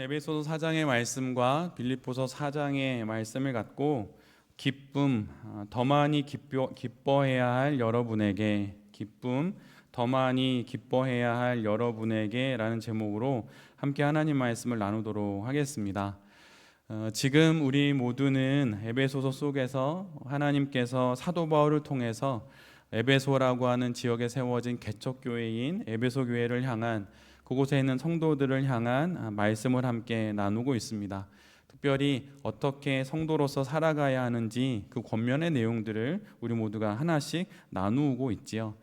에베소서 4장의 말씀과 빌립보서 4장의 말씀을 갖고 기쁨, 더 많이 기뻐해야 할 여러분에게, 기쁨, 더 많이 기뻐해야 할 여러분에게 라는 제목으로 함께 하나님 말씀을 나누도록 하겠습니다. 지금 우리 모두는 에베소서 속에서 하나님께서 사도 바울을 통해서 에베소라고 하는 지역에 세워진 개척교회인 에베소 교회를 향한, 그곳에 있는 성도들을 향한 말씀을 함께 나누고 있습니다. 특별히 어떻게 성도로서 살아가야 하는지 그 권면의 내용들을 우리 모두가 하나씩 나누고 있지요.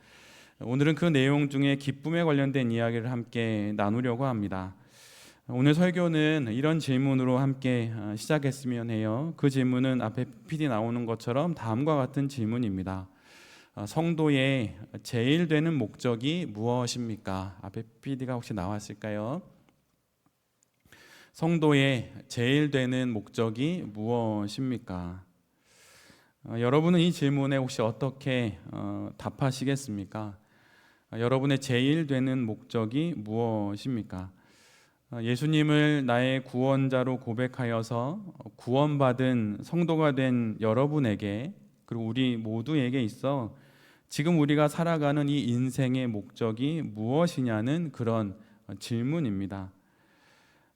오늘은 그 내용 중에 기쁨에 관련된 이야기를 함께 나누려고 합니다. 오늘 설교는 이런 질문으로 함께 시작했으면 해요. 그 질문은 앞에 PPT 나오는 것처럼 다음과 같은 질문입니다. 성도의 제일 되는 목적이 무엇입니까? 앞에 PPT가 혹시 나왔을까요? 성도의 제일 되는 목적이 무엇입니까? 여러분은 이 질문에 혹시 어떻게 답하시겠습니까? 여러분의 제일 되는 목적이 무엇입니까? 예수님을 나의 구원자로 고백하여서 구원받은 성도가 된 여러분에게, 그리고 우리 모두에게 있어 지금 우리가 살아가는 이 인생의 목적이 무엇이냐는 그런 질문입니다.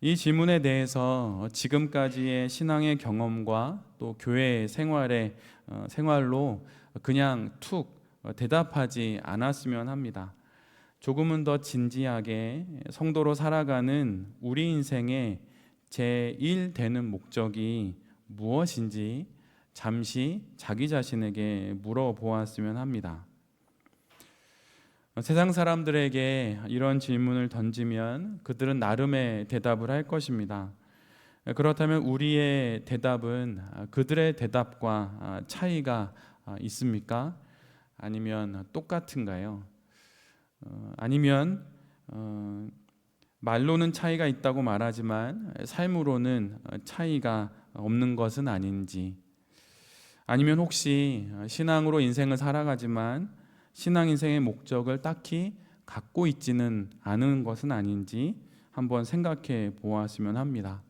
이 질문에 대해서 지금까지의 신앙의 경험과 또 교회 생활로 그냥 툭 대답하지 않았으면 합니다. 조금은 더 진지하게 성도로 살아가는 우리 인생의 제1 되는 목적이 무엇인지 잠시 자기 자신에게 물어보았으면 합니다. 세상 사람들에게 이런 질문을 던지면 그들은 나름의 대답을 할 것입니다. 그렇다면 우리의 대답은 그들의 대답과 차이가 있습니까? 아니면 똑같은가요? 아니면 말로는 차이가 있다고 말하지만 삶으로는 차이가 없는 것은 아닌지, 아니면 혹시 신앙으로 인생을 살아가지만 신앙 인생의 목적을 딱히 갖고 있지는 않은 것은 아닌지 한번 생각해 보았으면 합니다.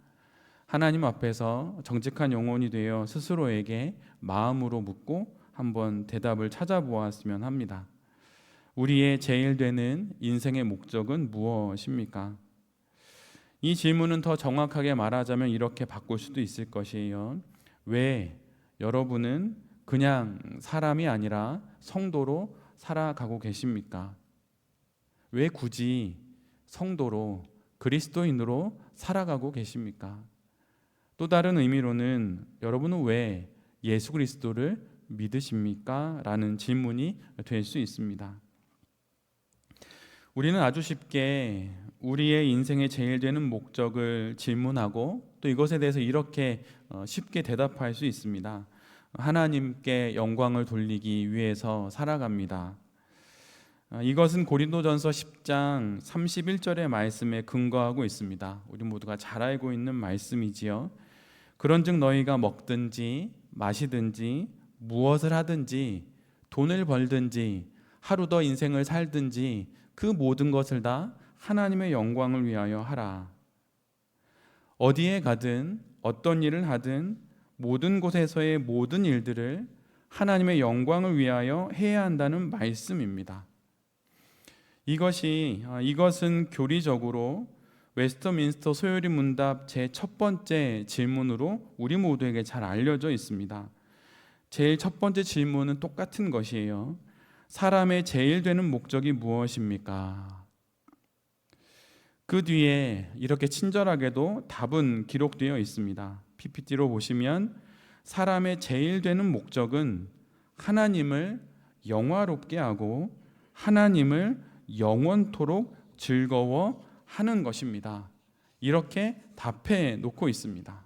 하나님 앞에서 정직한 영혼이 되어 스스로에게 마음으로 묻고 한번 대답을 찾아보았으면 합니다. 우리의 제일 되는 인생의 목적은 무엇입니까? 이 질문은 더 정확하게 말하자면 이렇게 바꿀 수도 있을 것이에요. 왜 여러분은 그냥 사람이 아니라 성도로 살아가고 계십니까? 왜 굳이 성도로, 그리스도인으로 살아가고 계십니까? 또 다른 의미로는 여러분은 왜 예수 그리스도를 믿으십니까? 라는 질문이 될 수 있습니다. 우리는 아주 쉽게 우리의 인생의 제일 되는 목적을 질문하고 또 이것에 대해서 이렇게 쉽게 대답할 수 있습니다. 하나님께 영광을 돌리기 위해서 살아갑니다. 이것은 고린도전서 10장 31절의 말씀에 근거하고 있습니다. 우리 모두가 잘 알고 있는 말씀이지요. 그런즉 너희가 먹든지 마시든지 무엇을 하든지 돈을 벌든지 하루 더 인생을 살든지 그 모든 것을 다 하나님의 영광을 위하여 하라. 어디에 가든 어떤 일을 하든 모든 곳에서의 모든 일들을 하나님의 영광을 위하여 해야 한다는 말씀입니다. 이것은 교리적으로 웨스트민스터 소요리 문답 제 첫 번째 질문으로 우리 모두에게 잘 알려져 있습니다. 제일 첫 번째 질문은 똑같은 것이에요. 사람의 제일 되는 목적이 무엇입니까? 그 뒤에 이렇게 친절하게도 답은 기록되어 있습니다. PPT로 보시면 사람의 제일 되는 목적은 하나님을 영화롭게 하고 하나님을 영원토록 즐거워하는 것입니다. 이렇게 답해 놓고 있습니다.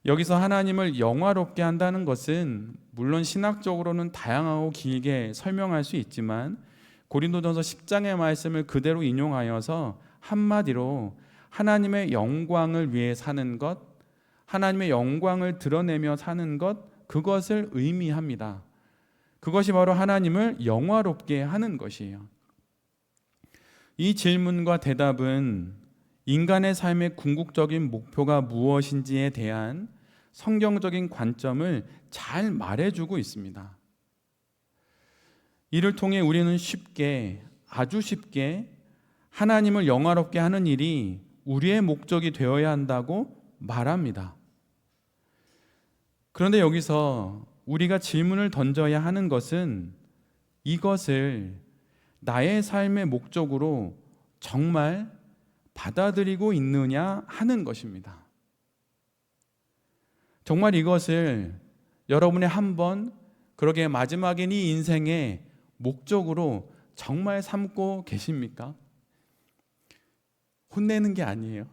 여기서 하나님을 영화롭게 한다는 것은 물론 신학적으로는 다양하고 길게 설명할 수 있지만 고린도전서 10장의 말씀을 그대로 인용하여서 한마디로 하나님의 영광을 위해 사는 것, 하나님의 영광을 드러내며 사는 것, 그것을 의미합니다. 그것이 바로 하나님을 영화롭게 하는 것이에요. 이 질문과 대답은 인간의 삶의 궁극적인 목표가 무엇인지에 대한 성경적인 관점을 잘 말해주고 있습니다. 이를 통해 우리는 쉽게, 아주 쉽게 하나님을 영화롭게 하는 일이 우리의 목적이 되어야 한다고 말합니다. 그런데 여기서 우리가 질문을 던져야 하는 것은 이것을 나의 삶의 목적으로 정말 받아들이고 있느냐 하는 것입니다. 정말 이것을 여러분의 한번 그러게 마지막인 이 인생의 목적으로 정말 삼고 계십니까? 혼내는 게 아니에요.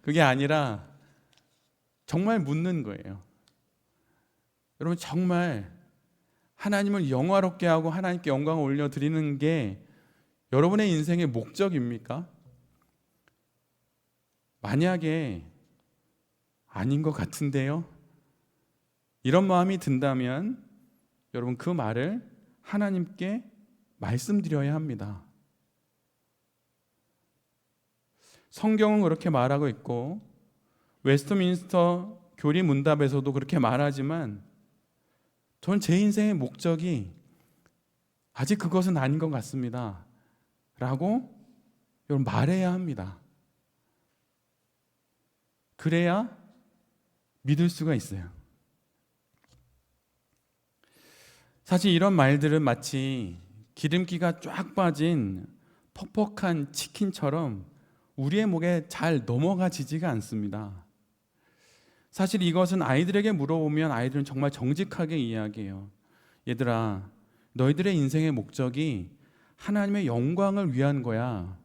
그게 아니라 정말 묻는 거예요. 여러분, 정말 하나님을 영화롭게 하고 하나님께 영광을 올려드리는 게 여러분의 인생의 목적입니까? 만약에 아닌 것 같은데요? 이런 마음이 든다면 여러분, 그 말을 하나님께 말씀드려야 합니다. 성경은 그렇게 말하고 있고 웨스트민스터 교리 문답에서도 그렇게 말하지만 저는 제 인생의 목적이 아직 그것은 아닌 것 같습니다 라고 여러분 말해야 합니다. 그래야 믿을 수가 있어요. 사실 이런 말들은 마치 기름기가 쫙 빠진 퍽퍽한 치킨처럼 우리의 목에 잘 넘어가지지가 않습니다. 사실 이것은 아이들에게 물어보면 아이들은 정말 정직하게 이야기해요. 얘들아, 너희들의 인생의 목적이 하나님의 영광을 위한 거야.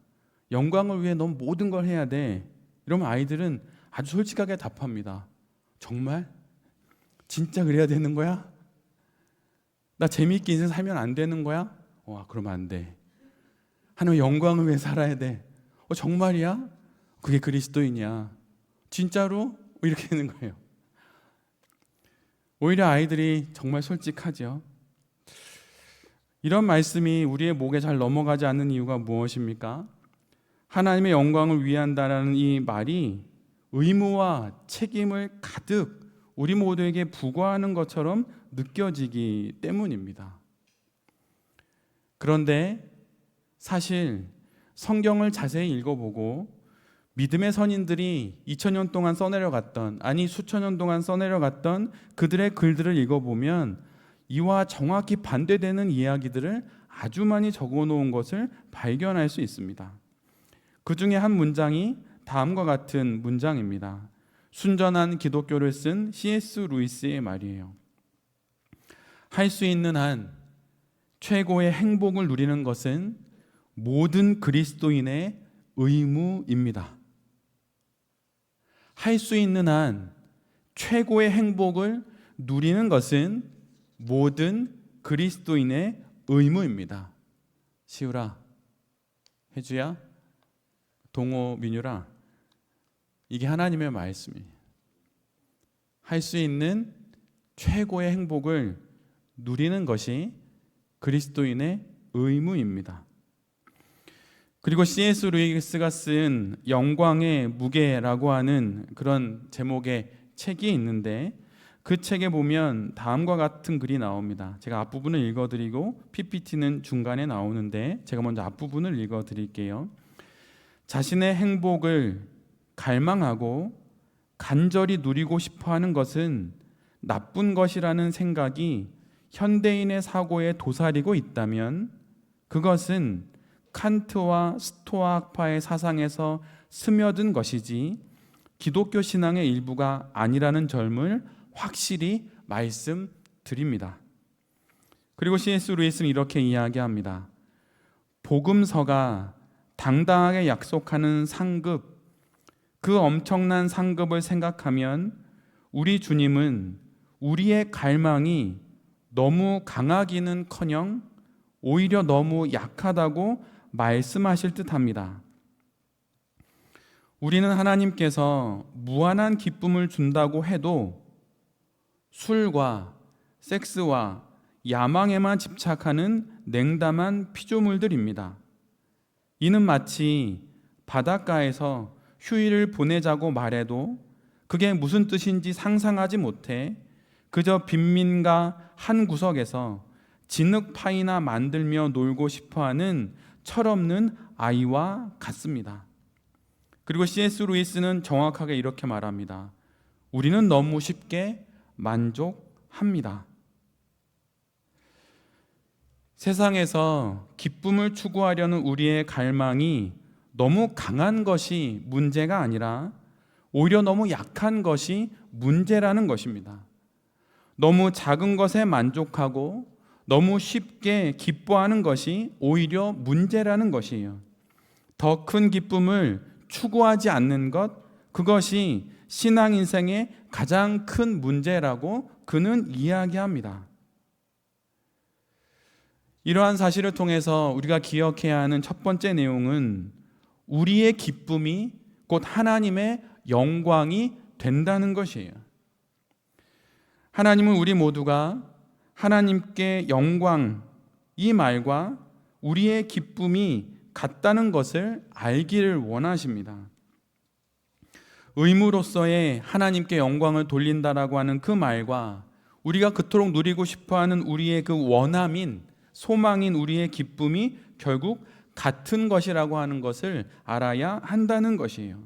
영광을 위해 넌 모든 걸 해야 돼. 이러면 아이들은 아주 솔직하게 답합니다. 정말? 진짜 그래야 되는 거야? 나 재미있게 인생 살면 안 되는 거야? 그러면 안 돼. 하나님의 영광을 위해 살아야 돼. 정말이야? 그게 그리스도이냐? 진짜로? 이렇게 되는 거예요. 오히려 아이들이 정말 솔직하죠. 이런 말씀이 우리의 목에 잘 넘어가지 않는 이유가 무엇입니까? 하나님의 영광을 위한다라는 이 말이 의무와 책임을 가득 우리 모두에게 부과하는 것처럼 느껴지기 때문입니다. 그런데 사실 성경을 자세히 읽어보고 믿음의 선인들이 2000년 동안 써내려갔던, 아니 수천 년 동안 써내려갔던 그들의 글들을 읽어보면 이와 정확히 반대되는 이야기들을 아주 많이 적어놓은 것을 발견할 수 있습니다. 그 중에 한 문장이 다음과 같은 문장입니다. 순전한 기독교를 쓴 C.S. 루이스의 말이에요. 할 수 있는 한 최고의 행복을 누리는 것은 모든 그리스도인의 의무입니다. 할 수 있는 한 최고의 행복을 누리는 것은 모든 그리스도인의 의무입니다. 시우라, 혜주야, 동호, 민유라, 이게 하나님의 말씀이에요. 할 수 있는 최고의 행복을 누리는 것이 그리스도인의 의무입니다. 그리고 C.S. 루이스가 쓴 영광의 무게라고 하는 그런 제목의 책이 있는데 그 책에 보면 다음과 같은 글이 나옵니다. 제가 앞부분을 읽어드리고 PPT는 중간에 나오는데 제가 먼저 앞부분을 읽어드릴게요. 자신의 행복을 갈망하고 간절히 누리고 싶어하는 것은 나쁜 것이라는 생각이 현대인의 사고에 도사리고 있다면 그것은 칸트와 스토아 학파의 사상에서 스며든 것이지 기독교 신앙의 일부가 아니라는 점을 확실히 말씀드립니다. 그리고 C.S. 루이스는 이렇게 이야기합니다. 복음서가 당당하게 약속하는 상급, 그 엄청난 상급을 생각하면 우리 주님은 우리의 갈망이 너무 강하기는커녕 오히려 너무 약하다고 말씀하실 듯합니다. 우리는 하나님께서 무한한 기쁨을 준다고 해도 술과 섹스와 야망에만 집착하는 냉담한 피조물들입니다. 이는 마치 바닷가에서 휴일을 보내자고 말해도 그게 무슨 뜻인지 상상하지 못해 그저 빈민가 한 구석에서 진흙파이나 만들며 놀고 싶어하는 철없는 아이와 같습니다. 그리고 C.S. 루이스는 정확하게 이렇게 말합니다. 우리는 너무 쉽게 만족합니다. 세상에서 기쁨을 추구하려는 우리의 갈망이 너무 강한 것이 문제가 아니라 오히려 너무 약한 것이 문제라는 것입니다. 너무 작은 것에 만족하고 너무 쉽게 기뻐하는 것이 오히려 문제라는 것이에요. 더 큰 기쁨을 추구하지 않는 것, 그것이 신앙 인생의 가장 큰 문제라고 그는 이야기합니다. 이러한 사실을 통해서 우리가 기억해야 하는 첫 번째 내용은 우리의 기쁨이 곧 하나님의 영광이 된다는 것이에요. 하나님은 우리 모두가 하나님께 영광, 이 말과 우리의 기쁨이 같다는 것을 알기를 원하십니다. 의무로서의 하나님께 영광을 돌린다라고 하는 그 말과 우리가 그토록 누리고 싶어하는 우리의 그 원함인 소망인 우리의 기쁨이 결국 같은 것이라고 하는 것을 알아야 한다는 것이에요.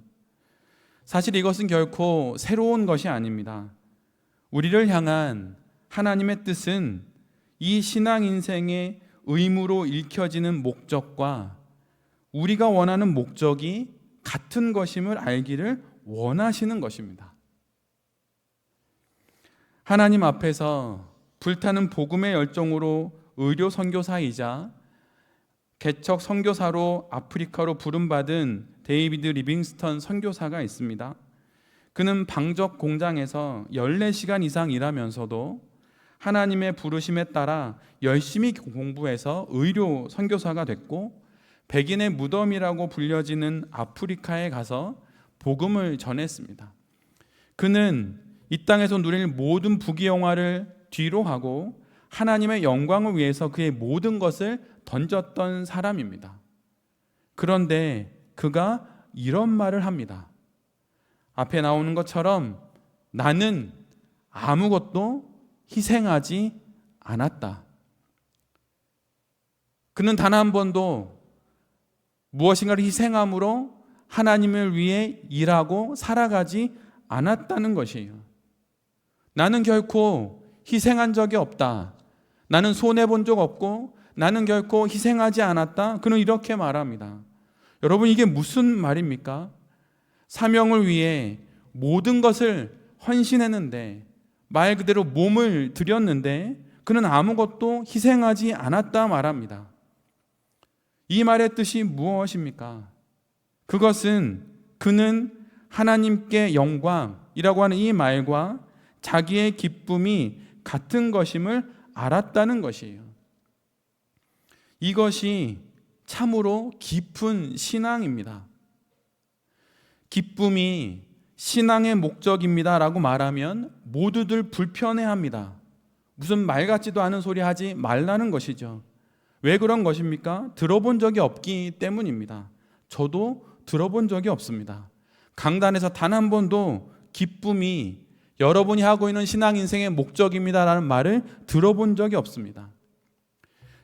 사실 이것은 결코 새로운 것이 아닙니다. 우리를 향한 하나님의 뜻은 이 신앙 인생의 의무로 읽혀지는 목적과 우리가 원하는 목적이 같은 것임을 알기를 원하시는 것입니다. 하나님 앞에서 불타는 복음의 열정으로 의료 선교사이자 개척 선교사로 아프리카로 부름받은 데이비드 리빙스턴 선교사가 있습니다. 그는 방적 공장에서 14시간 이상 일하면서도 하나님의 부르심에 따라 열심히 공부해서 의료 선교사가 됐고 백인의 무덤이라고 불려지는 아프리카에 가서 복음을 전했습니다. 그는 이 땅에서 누릴 모든 부귀영화를 뒤로 하고 하나님의 영광을 위해서 그의 모든 것을 던졌던 사람입니다. 그런데 그가 이런 말을 합니다. 앞에 나오는 것처럼 나는 아무것도 희생하지 않았다. 그는 단 한 번도 무엇인가를 희생함으로 하나님을 위해 일하고 살아가지 않았다는 것이에요. 나는 결코 희생한 적이 없다. 나는 손해본 적 없고 나는 결코 희생하지 않았다. 그는 이렇게 말합니다. 여러분, 이게 무슨 말입니까? 사명을 위해 모든 것을 헌신했는데, 말 그대로 몸을 들였는데 그는 아무것도 희생하지 않았다 말합니다. 이 말의 뜻이 무엇입니까? 그것은 그는 하나님께 영광이라고 하는 이 말과 자기의 기쁨이 같은 것임을 알았다는 것이에요. 이것이 참으로 깊은 신앙입니다. 기쁨이 신앙의 목적입니다 라고 말하면 모두들 불편해합니다. 무슨 말 같지도 않은 소리 하지 말라는 것이죠. 왜 그런 것입니까? 들어본 적이 없기 때문입니다. 저도 들어본 적이 없습니다. 강단에서 단 한 번도 기쁨이 여러분이 하고 있는 신앙 인생의 목적입니다 라는 말을 들어본 적이 없습니다.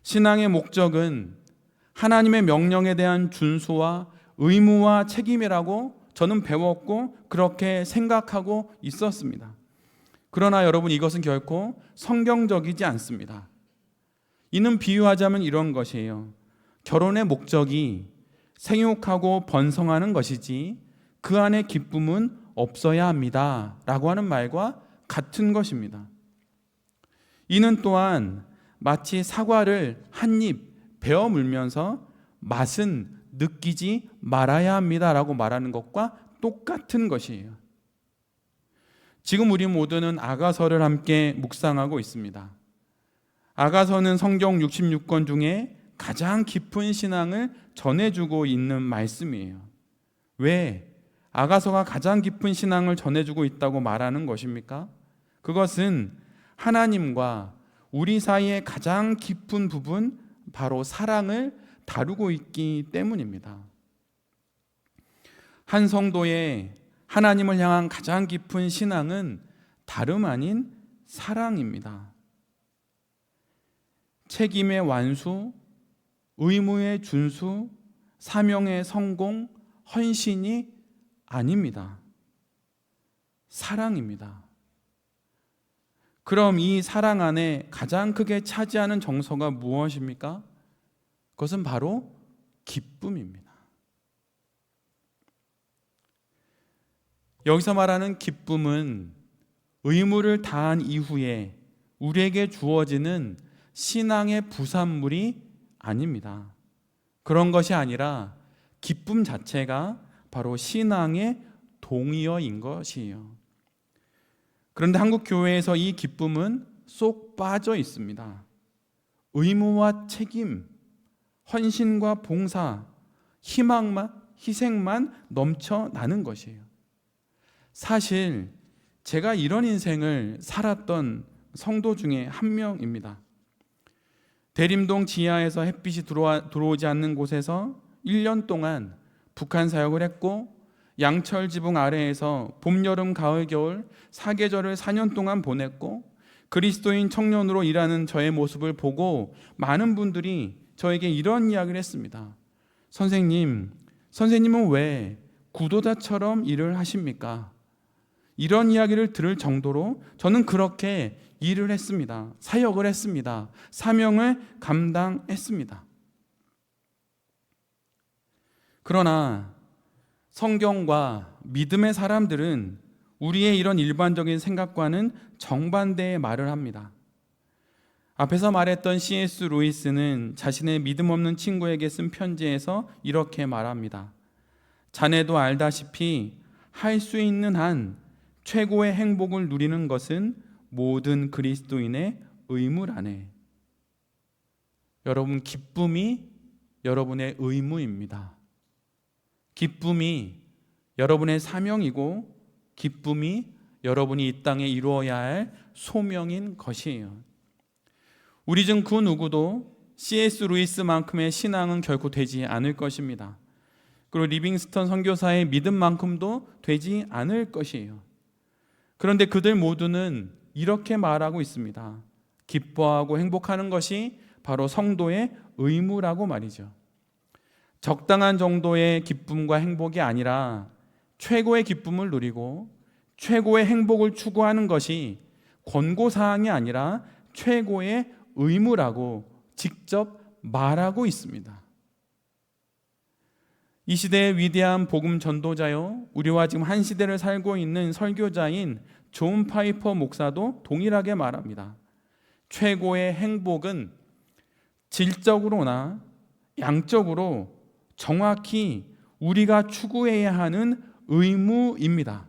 신앙의 목적은 하나님의 명령에 대한 준수와 의무와 책임이라고 저는 배웠고 그렇게 생각하고 있었습니다. 그러나 여러분, 이것은 결코 성경적이지 않습니다. 이는 비유하자면 이런 것이에요. 결혼의 목적이 생육하고 번성하는 것이지 그 안에 기쁨은 없어야 합니다 라고 하는 말과 같은 것입니다. 이는 또한 마치 사과를 한 입 베어 물면서 맛은 느끼지 말아야 합니다 라고 말하는 것과 똑같은 것이에요. 지금 우리 모두는 아가서를 함께 묵상하고 있습니다. 아가서는 성경 66권 중에 가장 깊은 신앙을 전해주고 있는 말씀이에요. 왜 아가서가 가장 깊은 신앙을 전해주고 있다고 말하는 것입니까? 그것은 하나님과 우리 사이의 가장 깊은 부분, 바로 사랑을 다루고 있기 때문입니다. 한 성도의 하나님을 향한 가장 깊은 신앙은 다름 아닌 사랑입니다. 책임의 완수, 의무의 준수, 사명의 성공, 헌신이 아닙니다. 사랑입니다. 그럼 이 사랑 안에 가장 크게 차지하는 정서가 무엇입니까? 그것은 바로 기쁨입니다. 여기서 말하는 기쁨은 의무를 다한 이후에 우리에게 주어지는 신앙의 부산물이 아닙니다. 그런 것이 아니라 기쁨 자체가 바로 신앙의 동의어인 것이에요. 그런데 한국 교회에서 이 기쁨은 쏙 빠져 있습니다. 의무와 책임, 헌신과 봉사, 희생만 넘쳐나는 것이에요. 사실 제가 이런 인생을 살았던 성도 중에 한 명입니다. 대림동 지하에서 햇빛이 들어오지 않는 곳에서 1년 동안 북한 사역을 했고, 양철 지붕 아래에서 봄, 여름, 가을, 겨울 4계절을 4년 동안 보냈고, 그리스도인 청년으로 일하는 저의 모습을 보고 많은 분들이 저에게 이런 이야기를 했습니다. 선생님은 왜 구도자처럼 일을 하십니까? 이런 이야기를 들을 정도로 저는 그렇게 일을 했습니다. 사역을 했습니다. 사명을 감당했습니다. 그러나 성경과 믿음의 사람들은 우리의 이런 일반적인 생각과는 정반대의 말을 합니다. 앞에서 말했던 C.S. 루이스는 자신의 믿음 없는 친구에게 쓴 편지에서 이렇게 말합니다. 자네도 알다시피 할 수 있는 한 최고의 행복을 누리는 것은 모든 그리스도인의 의무라네. 여러분, 기쁨이 여러분의 의무입니다. 기쁨이 여러분의 사명이고, 기쁨이 여러분이 이 땅에 이루어야 할 소명인 것이에요. 우리 중 그 누구도 C.S. 루이스만큼의 신앙은 결코 되지 않을 것입니다. 그리고 리빙스턴 선교사의 믿음만큼도 되지 않을 것이에요. 그런데 그들 모두는 이렇게 말하고 있습니다. 기뻐하고 행복하는 것이 바로 성도의 의무라고 말이죠. 적당한 정도의 기쁨과 행복이 아니라 최고의 기쁨을 누리고 최고의 행복을 추구하는 것이 권고사항이 아니라 최고의 의무라고 직접 말하고 있습니다. 이 시대의 위대한 복음 전도자요, 우리와 지금 한 시대를 살고 있는 설교자인 존 파이퍼 목사도 동일하게 말합니다. 최고의 행복은 질적으로나 양적으로 정확히 우리가 추구해야 하는 의무입니다.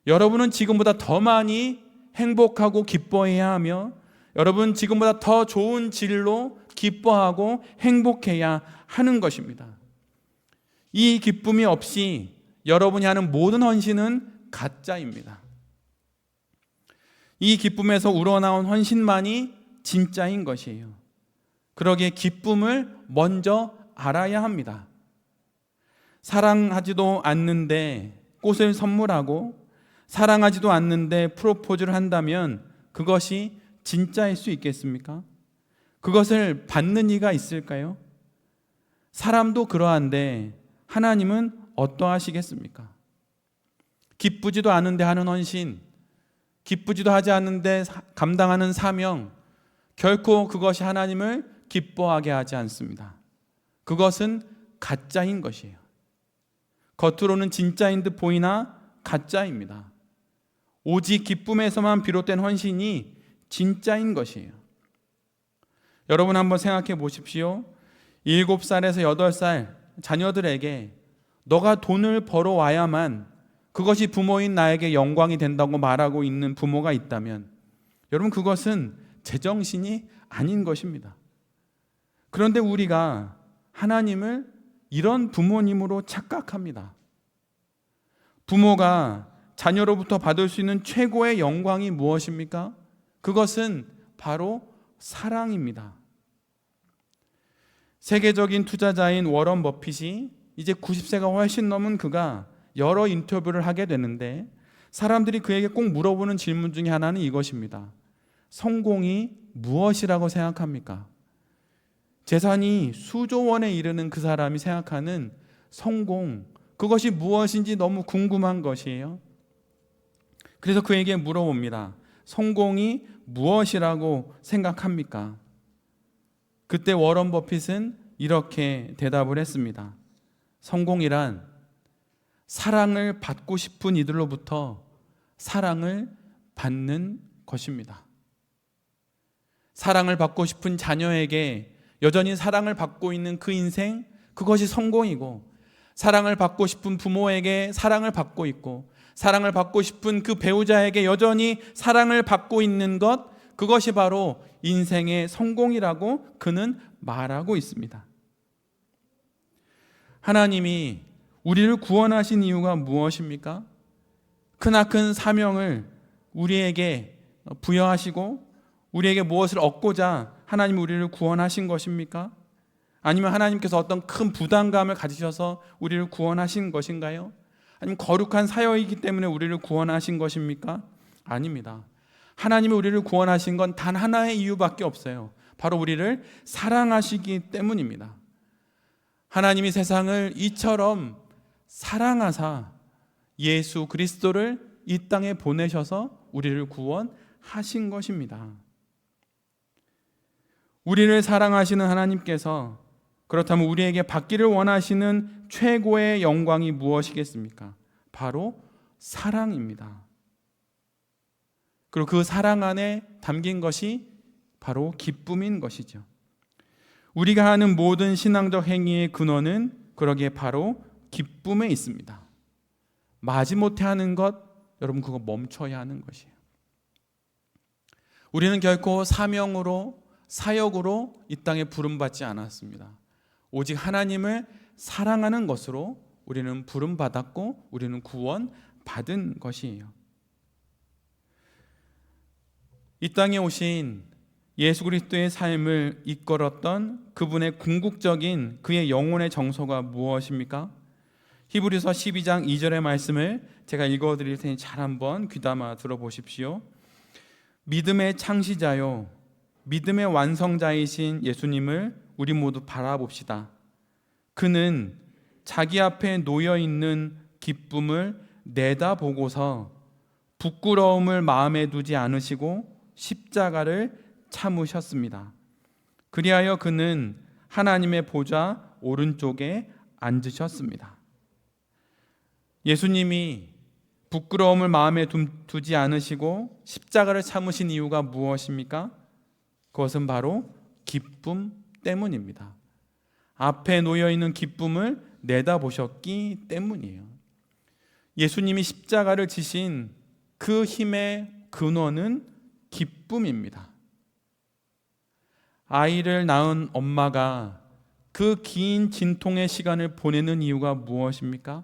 여러분은 지금보다 더 많이 행복하고 기뻐해야 하며, 여러분 지금보다 더 좋은 질로 기뻐하고 행복해야 하는 것입니다. 이 기쁨이 없이 여러분이 하는 모든 헌신은 가짜입니다. 이 기쁨에서 우러나온 헌신만이 진짜인 것이에요. 그러기에 기쁨을 먼저 알아야 합니다. 사랑하지도 않는데 꽃을 선물하고 사랑하지도 않는데 프로포즈를 한다면 그것이 진짜일 수 있겠습니까? 그것을 받는 이가 있을까요? 사람도 그러한데 하나님은 어떠하시겠습니까? 기쁘지도 않은데 하는 헌신, 기쁘지도 하지 않는데 감당하는 사명, 결코 그것이 하나님을 기뻐하게 하지 않습니다. 그것은 가짜인 것이에요. 겉으로는 진짜인 듯 보이나 가짜입니다. 오직 기쁨에서만 비롯된 헌신이 진짜인 것이에요. 여러분 한번 생각해 보십시오. 7살에서 8살 자녀들에게 너가 돈을 벌어와야만 그것이 부모인 나에게 영광이 된다고 말하고 있는 부모가 있다면, 여러분 그것은 제정신이 아닌 것입니다. 그런데 우리가 하나님을 이런 부모님으로 착각합니다. 부모가 자녀로부터 받을 수 있는 최고의 영광이 무엇입니까? 그것은 바로 사랑입니다. 세계적인 투자자인 워런 버핏이 이제 90세가 훨씬 넘은 그가 여러 인터뷰를 하게 되는데 사람들이 그에게 꼭 물어보는 질문 중에 하나는 이것입니다. 성공이 무엇이라고 생각합니까? 재산이 수조 원에 이르는 그 사람이 생각하는 성공, 그것이 무엇인지 너무 궁금한 것이에요. 그래서 그에게 물어봅니다. 성공이 무엇이라고 생각합니까? 그때 워런 버핏은 이렇게 대답을 했습니다. 성공이란 사랑을 받고 싶은 이들로부터 사랑을 받는 것입니다. 사랑을 받고 싶은 자녀에게 여전히 사랑을 받고 있는 그 인생, 그것이 성공이고, 사랑을 받고 싶은 부모에게 사랑을 받고 있고, 사랑을 받고 싶은 그 배우자에게 여전히 사랑을 받고 있는 것, 그것이 바로 인생의 성공이라고 그는 말하고 있습니다. 하나님이 우리를 구원하신 이유가 무엇입니까? 크나큰 사명을 우리에게 부여하시고 우리에게 무엇을 얻고자 하나님이 우리를 구원하신 것입니까? 아니면 하나님께서 어떤 큰 부담감을 가지셔서 우리를 구원하신 것인가요? 아니면 거룩한 사역이기 때문에 우리를 구원하신 것입니까? 아닙니다. 하나님이 우리를 구원하신 건 단 하나의 이유밖에 없어요. 바로 우리를 사랑하시기 때문입니다. 하나님이 세상을 이처럼 사랑하사 예수 그리스도를 이 땅에 보내셔서 우리를 구원하신 것입니다. 우리를 사랑하시는 하나님께서 그렇다면 우리에게 받기를 원하시는 최고의 영광이 무엇이겠습니까? 바로 사랑입니다. 그리고 그 사랑 안에 담긴 것이 바로 기쁨인 것이죠. 우리가 하는 모든 신앙적 행위의 근원은 그러기에 바로 기쁨에 있습니다. 마지못해 하는 것, 여러분 그거 멈춰야 하는 것이에요. 우리는 결코 사명으로 사역으로 이 땅에 부름받지 않았습니다. 오직 하나님을 사랑하는 것으로 우리는 부름받았고 우리는 구원받은 것이에요. 이 땅에 오신 예수 그리스도의 삶을 이끌었던 그분의 궁극적인 그의 영혼의 정서가 무엇입니까? 히브리서 12장 2절의 말씀을 제가 읽어드릴 테니 잘 한번 귀담아 들어보십시오. 믿음의 창시자요 믿음의 완성자이신 예수님을 우리 모두 바라봅시다. 그는 자기 앞에 놓여있는 기쁨을 내다보고서 부끄러움을 마음에 두지 않으시고 십자가를 참으셨습니다. 그리하여 그는 하나님의 보좌 오른쪽에 앉으셨습니다. 예수님이 부끄러움을 마음에 두지 않으시고 십자가를 참으신 이유가 무엇입니까? 그것은 바로 기쁨 때문입니다. 앞에 놓여있는 기쁨을 내다보셨기 때문이에요. 예수님이 십자가를 지신 그 힘의 근원은 기쁨입니다. 아이를 낳은 엄마가 그 긴 진통의 시간을 보내는 이유가 무엇입니까?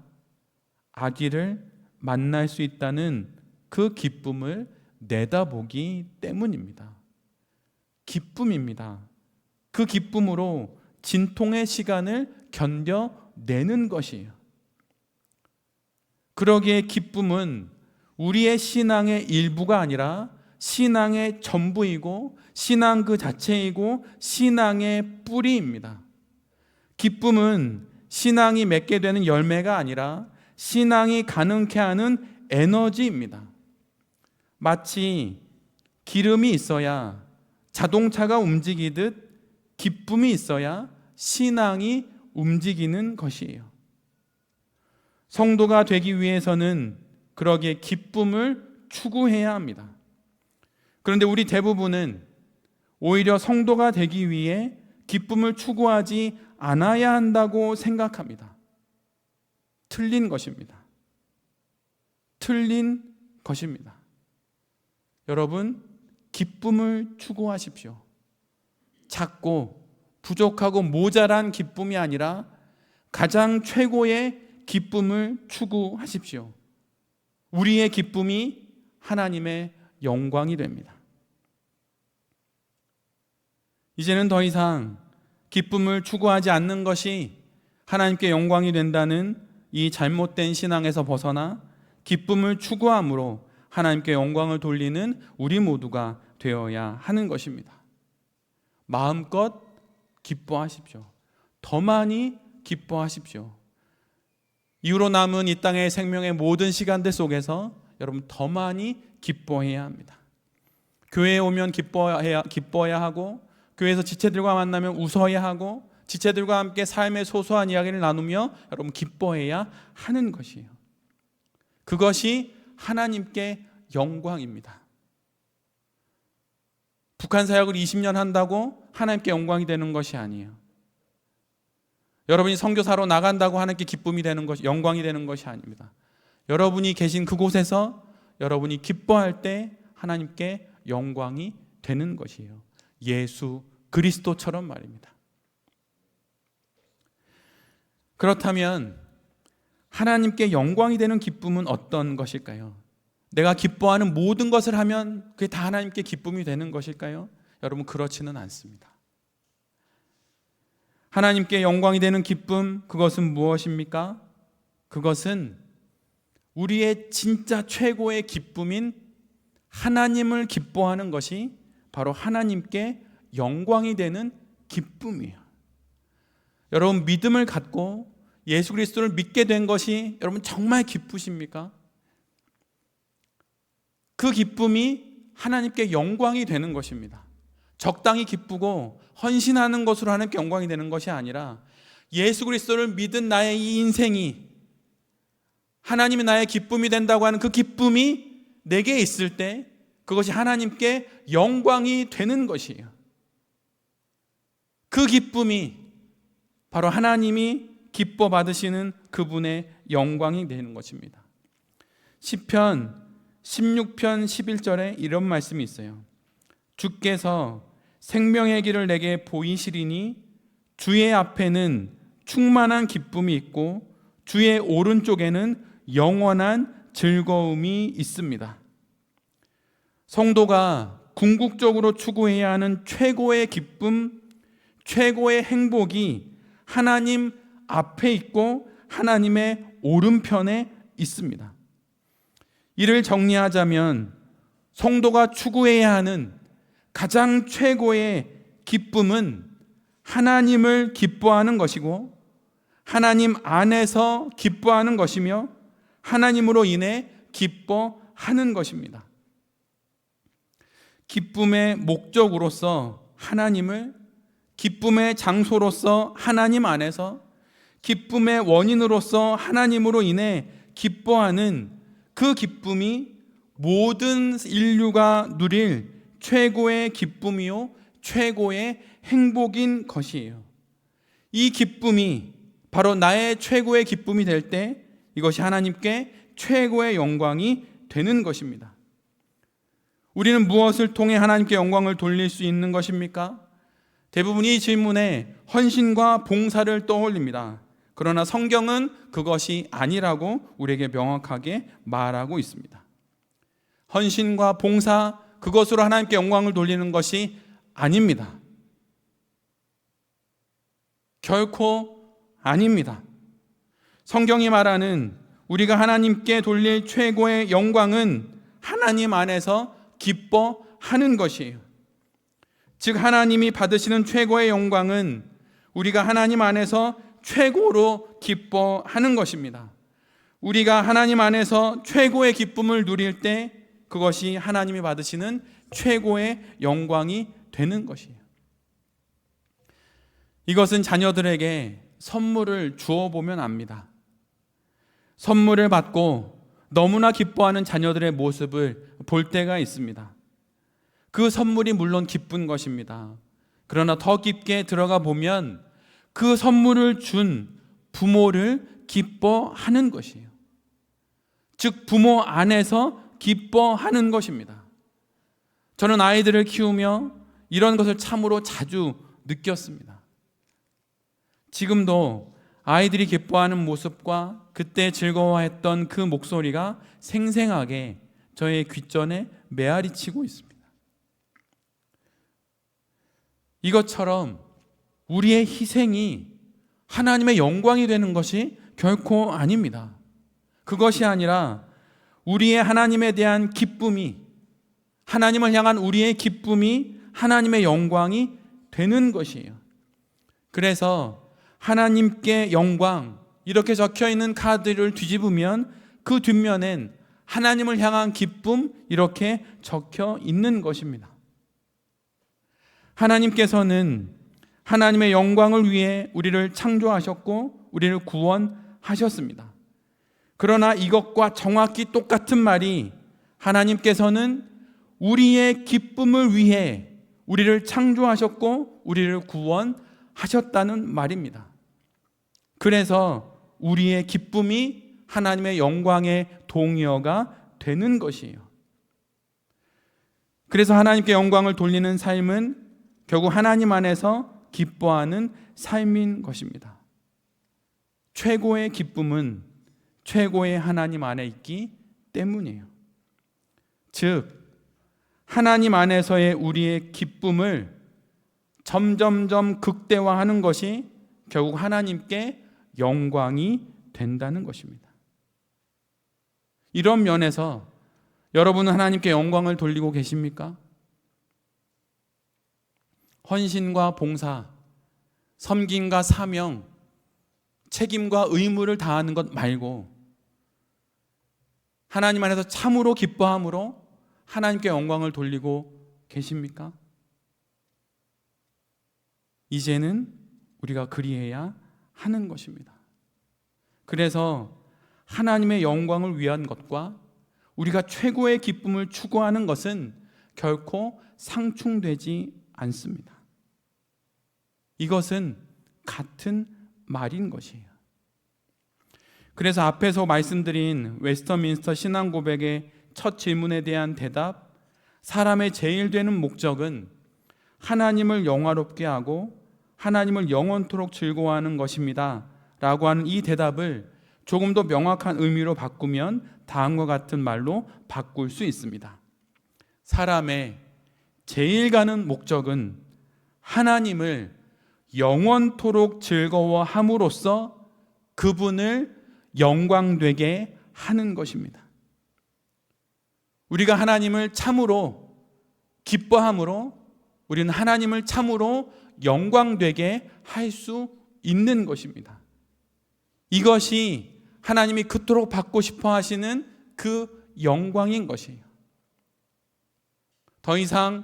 아기를 만날 수 있다는 그 기쁨을 내다보기 때문입니다. 기쁨입니다. 그 기쁨으로 진통의 시간을 견뎌내는 것이에요. 그러기에 기쁨은 우리의 신앙의 일부가 아니라 신앙의 전부이고 신앙 그 자체이고 신앙의 뿌리입니다. 기쁨은 신앙이 맺게 되는 열매가 아니라 신앙이 가능케 하는 에너지입니다. 마치 기름이 있어야 자동차가 움직이듯 기쁨이 있어야 신앙이 움직이는 것이에요. 성도가 되기 위해서는 그러기에 기쁨을 추구해야 합니다. 그런데 우리 대부분은 오히려 성도가 되기 위해 기쁨을 추구하지 않아야 한다고 생각합니다. 틀린 것입니다. 틀린 것입니다. 여러분, 기쁨을 추구하십시오. 작고 부족하고 모자란 기쁨이 아니라 가장 최고의 기쁨을 추구하십시오. 우리의 기쁨이 하나님의 영광이 됩니다. 이제는 더 이상 기쁨을 추구하지 않는 것이 하나님께 영광이 된다는 이 잘못된 신앙에서 벗어나 기쁨을 추구함으로 하나님께 영광을 돌리는 우리 모두가 되어야 하는 것입니다. 마음껏 기뻐하십시오. 더 많이 기뻐하십시오. 이후로 남은 이 땅의 생명의 모든 시간들 속에서 여러분 더 많이 기뻐해야 합니다. 교회에 오면 기뻐해야 하고, 교회에서 지체들과 만나면 웃어야 하고, 지체들과 함께 삶의 소소한 이야기를 나누며 여러분 기뻐해야 하는 것이에요. 그것이 하나님께 영광입니다. 북한 사역을 20년 한다고 하나님께 영광이 되는 것이 아니에요. 여러분이 선교사로 나간다고 하나님께 기쁨이 되는 것이, 영광이 되는 것이 아닙니다. 여러분이 계신 그곳에서 여러분이 기뻐할 때 하나님께 영광이 되는 것이에요. 예수 그리스도처럼 말입니다. 그렇다면 하나님께 영광이 되는 기쁨은 어떤 것일까요? 내가 기뻐하는 모든 것을 하면 그게 다 하나님께 기쁨이 되는 것일까요? 여러분, 그렇지는 않습니다. 하나님께 영광이 되는 기쁨, 그것은 무엇입니까? 그것은 우리의 진짜 최고의 기쁨인 하나님을 기뻐하는 것이 바로 하나님께 영광이 되는 기쁨이에요. 여러분, 믿음을 갖고 예수 그리스도를 믿게 된 것이 여러분 정말 기쁘십니까? 그 기쁨이 하나님께 영광이 되는 것입니다. 적당히 기쁘고 헌신하는 것으로 하나님께 영광이 되는 것이 아니라 예수 그리스도를 믿은 나의 이 인생이 하나님이 나의 기쁨이 된다고 하는 그 기쁨이 내게 있을 때 그것이 하나님께 영광이 되는 것이에요. 그 기쁨이 바로 하나님이 기뻐 받으시는 그분의 영광이 되는 것입니다. 시편 16편 11절에 이런 말씀이 있어요. 주께서 생명의 길을 내게 보이시리니 주의 앞에는 충만한 기쁨이 있고 주의 오른쪽에는 영원한 즐거움이 있습니다. 성도가 궁극적으로 추구해야 하는 최고의 기쁨, 최고의 행복이 하나님 앞에 있고 하나님의 오른편에 있습니다. 이를 정리하자면 성도가 추구해야 하는 가장 최고의 기쁨은 하나님을 기뻐하는 것이고 하나님 안에서 기뻐하는 것이며 하나님으로 인해 기뻐하는 것입니다. 기쁨의 목적으로서 하나님을, 기쁨의 장소로서 하나님 안에서, 기쁨의 원인으로서 하나님으로 인해 기뻐하는 그 기쁨이 모든 인류가 누릴 최고의 기쁨이요 최고의 행복인 것이에요. 이 기쁨이 바로 나의 최고의 기쁨이 될 때 이것이 하나님께 최고의 영광이 되는 것입니다. 우리는 무엇을 통해 하나님께 영광을 돌릴 수 있는 것입니까? 대부분 이 질문에 헌신과 봉사를 떠올립니다. 그러나 성경은 그것이 아니라고 우리에게 명확하게 말하고 있습니다. 헌신과 봉사, 그것으로 하나님께 영광을 돌리는 것이 아닙니다. 결코 아닙니다. 성경이 말하는 우리가 하나님께 돌릴 최고의 영광은 하나님 안에서 기뻐하는 것이에요. 즉 하나님이 받으시는 최고의 영광은 우리가 하나님 안에서 최고로 기뻐하는 것입니다. 우리가 하나님 안에서 최고의 기쁨을 누릴 때 그것이 하나님이 받으시는 최고의 영광이 되는 것이에요. 이것은 자녀들에게 선물을 주어 보면 압니다. 선물을 받고 너무나 기뻐하는 자녀들의 모습을 볼 때가 있습니다. 그 선물이 물론 기쁜 것입니다. 그러나 더 깊게 들어가 보면 그 선물을 준 부모를 기뻐하는 것이에요. 즉 부모 안에서 기뻐하는 것입니다. 저는 아이들을 키우며 이런 것을 참으로 자주 느꼈습니다. 지금도 아이들이 기뻐하는 모습과 그때 즐거워했던 그 목소리가 생생하게 저의 귓전에 메아리치고 있습니다. 이것처럼 우리의 희생이 하나님의 영광이 되는 것이 결코 아닙니다. 그것이 아니라 우리의 하나님에 대한 기쁨이, 하나님을 향한 우리의 기쁨이 하나님의 영광이 되는 것이에요. 그래서 하나님께 영광 이렇게 적혀 있는 카드를 뒤집으면 그 뒷면엔 하나님을 향한 기쁨 이렇게 적혀 있는 것입니다. 하나님께서는 하나님의 영광을 위해 우리를 창조하셨고 우리를 구원하셨습니다. 그러나 이것과 정확히 똑같은 말이 하나님께서는 우리의 기쁨을 위해 우리를 창조하셨고 우리를 구원하셨다는 말입니다. 그래서 우리의 기쁨이 하나님의 영광의 동의어가 되는 것이에요. 그래서 하나님께 영광을 돌리는 삶은 결국 하나님 안에서 기뻐하는 삶인 것입니다. 최고의 기쁨은 최고의 하나님 안에 있기 때문이에요. 즉 하나님 안에서의 우리의 기쁨을 점점점 극대화하는 것이 결국 하나님께 영광이 된다는 것입니다. 이런 면에서 여러분은 하나님께 영광을 돌리고 계십니까? 헌신과 봉사, 섬김과 사명, 책임과 의무를 다하는 것 말고 하나님 안에서 참으로 기뻐함으로 하나님께 영광을 돌리고 계십니까? 이제는 우리가 그리해야 하는 것입니다. 그래서 하나님의 영광을 위한 것과 우리가 최고의 기쁨을 추구하는 것은 결코 상충되지 않습니다. 이것은 같은 말인 것이에요. 그래서 앞에서 말씀드린 웨스터민스터 신앙 고백의 첫 질문에 대한 대답, 사람의 제일 되는 목적은 하나님을 영화롭게 하고 하나님을 영원토록 즐거워하는 것입니다 라고 하는 이 대답을 조금 더 명확한 의미로 바꾸면 다음과 같은 말로 바꿀 수 있습니다. 사람의 제일 가는 목적은 하나님을 영원토록 즐거워함으로써 그분을 영광되게 하는 것입니다. 우리가 하나님을 참으로 기뻐함으로 우리는 하나님을 참으로 영광되게 할 수 있는 것입니다. 이것이 하나님이 그토록 받고 싶어 하시는 그 영광인 것이에요. 더 이상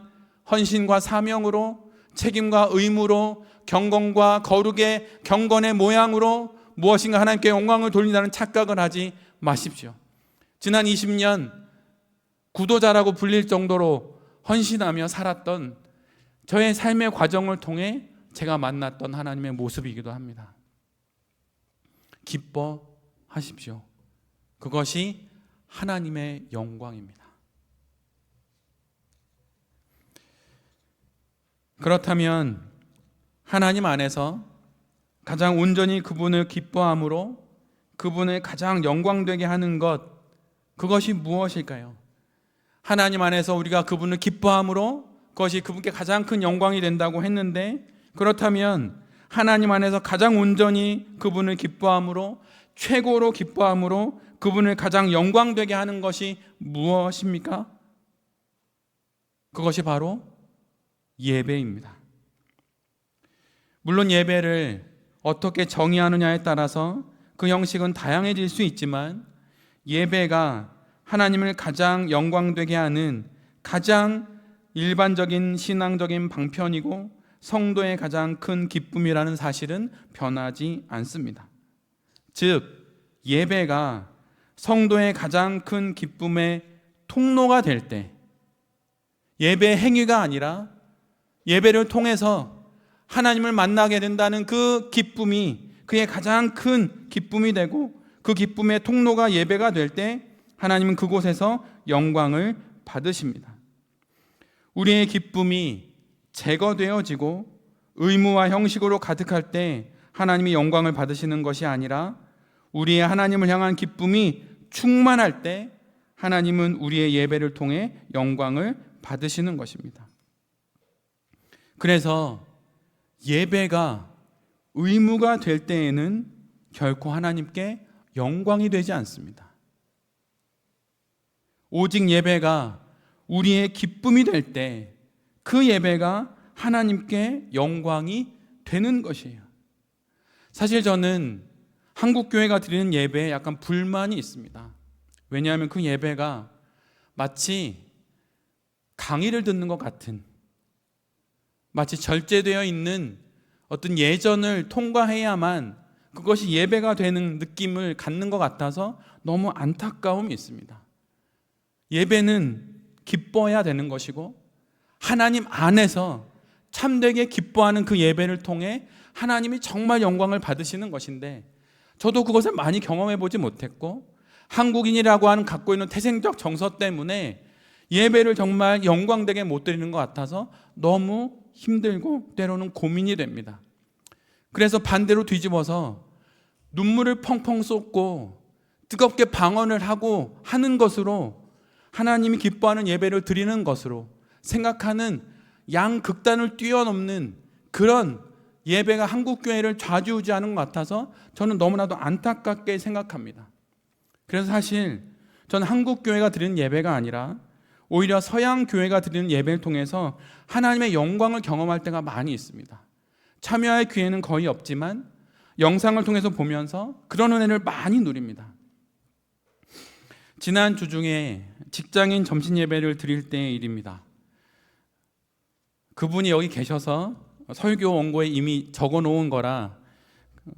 헌신과 사명으로, 책임과 의무로, 경건과 거룩의 경건의 모양으로 무엇인가 하나님께 영광을 돌린다는 착각을 하지 마십시오. 지난 20년 구도자라고 불릴 정도로 헌신하며 살았던 저의 삶의 과정을 통해 제가 만났던 하나님의 모습이기도 합니다. 기뻐하십시오. 그것이 하나님의 영광입니다. 그렇다면 하나님 안에서 가장 온전히 그분을 기뻐함으로 그분을 가장 영광되게 하는 것, 그것이 무엇일까요? 하나님 안에서 우리가 그분을 기뻐함으로 그것이 그분께 가장 큰 영광이 된다고 했는데, 그렇다면 하나님 안에서 가장 온전히 그분을 기뻐함으로, 최고로 기뻐함으로 그분을 가장 영광되게 하는 것이 무엇입니까? 그것이 바로 예배입니다. 물론 예배를 어떻게 정의하느냐에 따라서 그 형식은 다양해질 수 있지만, 예배가 하나님을 가장 영광되게 하는 가장 일반적인 신앙적인 방편이고 성도의 가장 큰 기쁨이라는 사실은 변하지 않습니다. 즉, 예배가 성도의 가장 큰 기쁨의 통로가 될 때, 예배 행위가 아니라 예배를 통해서 하나님을 만나게 된다는 그 기쁨이 그의 가장 큰 기쁨이 되고, 그 기쁨의 통로가 예배가 될 때 하나님은 그곳에서 영광을 받으십니다. 우리의 기쁨이 제거되어지고 의무와 형식으로 가득할 때 하나님이 영광을 받으시는 것이 아니라, 우리의 하나님을 향한 기쁨이 충만할 때 하나님은 우리의 예배를 통해 영광을 받으시는 것입니다. 그래서 예배가 의무가 될 때에는 결코 하나님께 영광이 되지 않습니다. 오직 예배가 우리의 기쁨이 될 때 그 예배가 하나님께 영광이 되는 것이에요. 사실 저는 한국교회가 드리는 예배에 약간 불만이 있습니다. 왜냐하면 그 예배가 마치 강의를 듣는 것 같은, 마치 절제되어 있는 어떤 예전을 통과해야만 그것이 예배가 되는 느낌을 갖는 것 같아서 너무 안타까움이 있습니다. 예배는 기뻐해야 되는 것이고 하나님 안에서 참되게 기뻐하는 그 예배를 통해 하나님이 정말 영광을 받으시는 것인데, 저도 그것을 많이 경험해 보지 못했고 한국인이라고 하는 갖고 있는 태생적 정서 때문에 예배를 정말 영광되게 못 드리는 것 같아서 너무 힘들고 때로는 고민이 됩니다. 그래서 반대로 뒤집어서 눈물을 펑펑 쏟고 뜨겁게 방언을 하고 하는 것으로 하나님이 기뻐하는 예배를 드리는 것으로 생각하는 양극단을 뛰어넘는 그런 예배가 한국교회를 좌지우지하는 것 같아서 저는 너무나도 안타깝게 생각합니다. 그래서 사실 저는 한국교회가 드리는 예배가 아니라 오히려 서양교회가 드리는 예배를 통해서 하나님의 영광을 경험할 때가 많이 있습니다. 참여할 기회는 거의 없지만 영상을 통해서 보면서 그런 은혜를 많이 누립니다. 지난 주 중에 직장인 점심 예배를 드릴 때의 일입니다. 그분이 여기 계셔서 설교 원고에 이미 적어 놓은 거라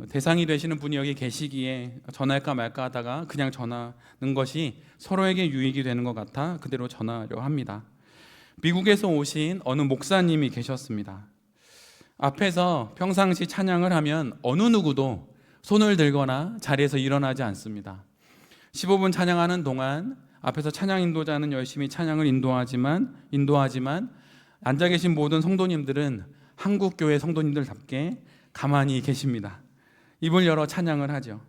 대상이 되시는 분이 여기 계시기에 전화할까 말까 하다가 그냥 전화하는 것이 서로에게 유익이 되는 것 같아 그대로 전화하려 합니다. 미국에서 오신 어느 목사님이 계셨습니다. 앞에서 평상시 찬양을 하면 어느 누구도 손을 들거나 자리에서 일어나지 않습니다. 15분 찬양하는 동안 앞에서 찬양 인도자는 열심히 찬양을 인도하지만 앉아 계신 모든 성도님들은 한국교회 성도님들답게 가만히 계십니다. 입을 열어 찬양을 하죠.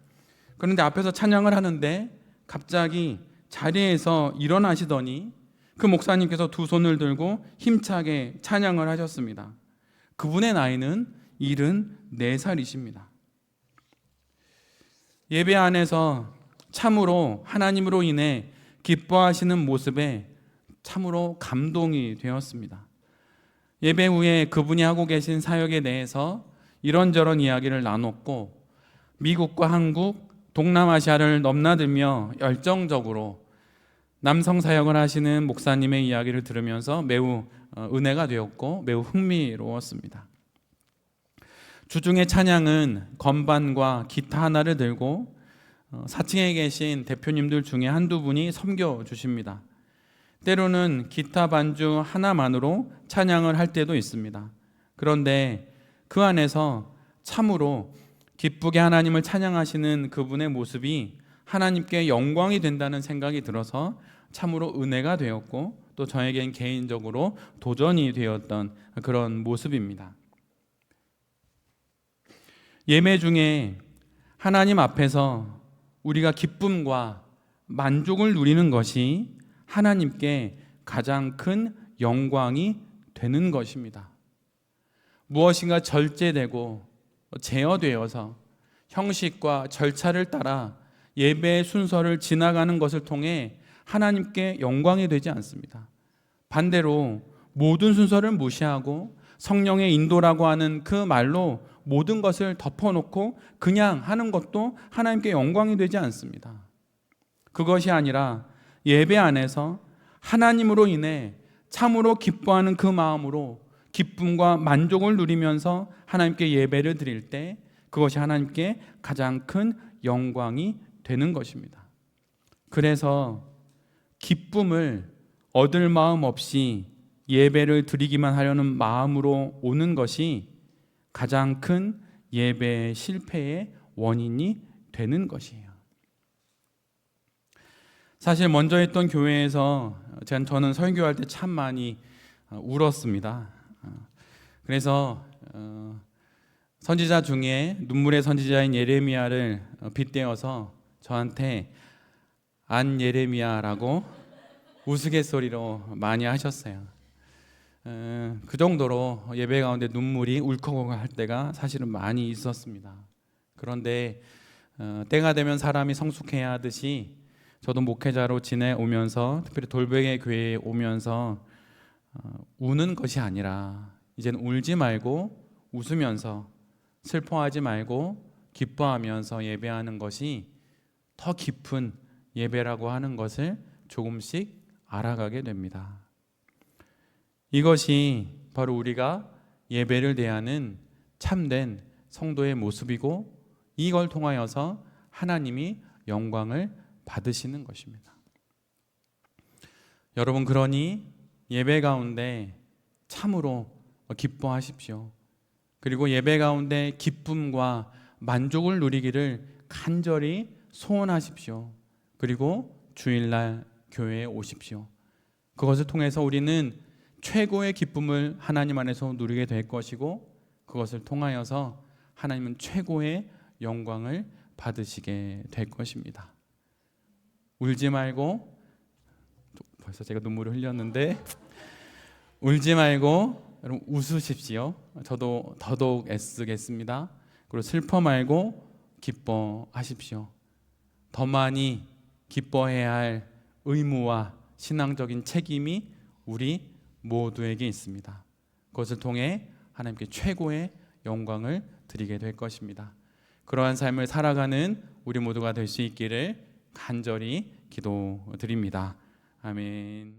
그런데 앞에서 찬양을 하는데 갑자기 자리에서 일어나시더니 그 목사님께서 두 손을 들고 힘차게 찬양을 하셨습니다. 그분의 나이는 74살이십니다. 예배 안에서 참으로 하나님으로 인해 기뻐하시는 모습에 참으로 감동이 되었습니다. 예배 후에 그분이 하고 계신 사역에 대해서 이런저런 이야기를 나눴고 미국과 한국, 동남아시아를 넘나들며 열정적으로 남성 사역을 하시는 목사님의 이야기를 들으면서 매우 은혜가 되었고 매우 흥미로웠습니다. 주중의 찬양은 건반과 기타 하나를 들고 4층에 계신 대표님들 중에 한두 분이 섬겨주십니다. 때로는 기타 반주 하나만으로 찬양을 할 때도 있습니다. 그런데 그 안에서 참으로 기쁘게 하나님을 찬양하시는 그분의 모습이 하나님께 영광이 된다는 생각이 들어서 참으로 은혜가 되었고 또 저에겐 개인적으로 도전이 되었던 그런 모습입니다. 예배 중에 하나님 앞에서 우리가 기쁨과 만족을 누리는 것이 하나님께 가장 큰 영광이 되는 것입니다. 무엇인가 절제되고 제어되어서 형식과 절차를 따라 예배의 순서를 지나가는 것을 통해 하나님께 영광이 되지 않습니다. 반대로 모든 순서를 무시하고 성령의 인도라고 하는 그 말로 모든 것을 덮어놓고 그냥 하는 것도 하나님께 영광이 되지 않습니다. 그것이 아니라 예배 안에서 하나님으로 인해 참으로 기뻐하는 그 마음으로 기쁨과 만족을 누리면서 하나님께 예배를 드릴 때 그것이 하나님께 가장 큰 영광이 되는 것입니다. 그래서 기쁨을 얻을 마음 없이 예배를 드리기만 하려는 마음으로 오는 것이 가장 큰 예배의 실패의 원인이 되는 것이에요. 사실 먼저 했던 교회에서 저는 설교할 때 참 많이 울었습니다. 그래서 선지자 중에 눈물의 선지자인 예레미야를 빗대어서 저한테 안 예레미야라고 우스갯소리로 많이 하셨어요. 그 정도로 예배 가운데 눈물이 울컥할 때가 사실은 많이 있었습니다. 그런데 때가 되면 사람이 성숙해야 하듯이 저도 목회자로 지내오면서 특별히 돌베개 교회에 오면서 우는 것이 아니라 이제는 울지 말고 웃으면서 슬퍼하지 말고 기뻐하면서 예배하는 것이 더 깊은 예배라고 하는 것을 조금씩 알아가게 됩니다. 이것이 바로 우리가 예배를 대하는 참된 성도의 모습이고 이걸 통하여서 하나님이 영광을 받으시는 것입니다. 여러분, 그러니 예배 가운데 참으로 기뻐하십시오. 그리고 예배 가운데 기쁨과 만족을 누리기를 간절히 소원하십시오. 그리고 주일날 교회에 오십시오. 그것을 통해서 우리는 최고의 기쁨을 하나님 안에서 누리게 될 것이고 그것을 통하여서 하나님은 최고의 영광을 받으시게 될 것입니다. 울지 말고, 벌써 제가 눈물을 흘렸는데 울지 말고 여러분 웃으십시오. 저도 더더욱 애쓰겠습니다. 그리고 슬퍼 말고 기뻐하십시오. 더 많이 기뻐해야 할 의무와 신앙적인 책임이 우리 모두에게 있습니다. 그것을 통해 하나님께 최고의 영광을 드리게 될 것입니다. 그러한 삶을 살아가는 우리 모두가 될 수 있기를 간절히 기도드립니다. 아멘.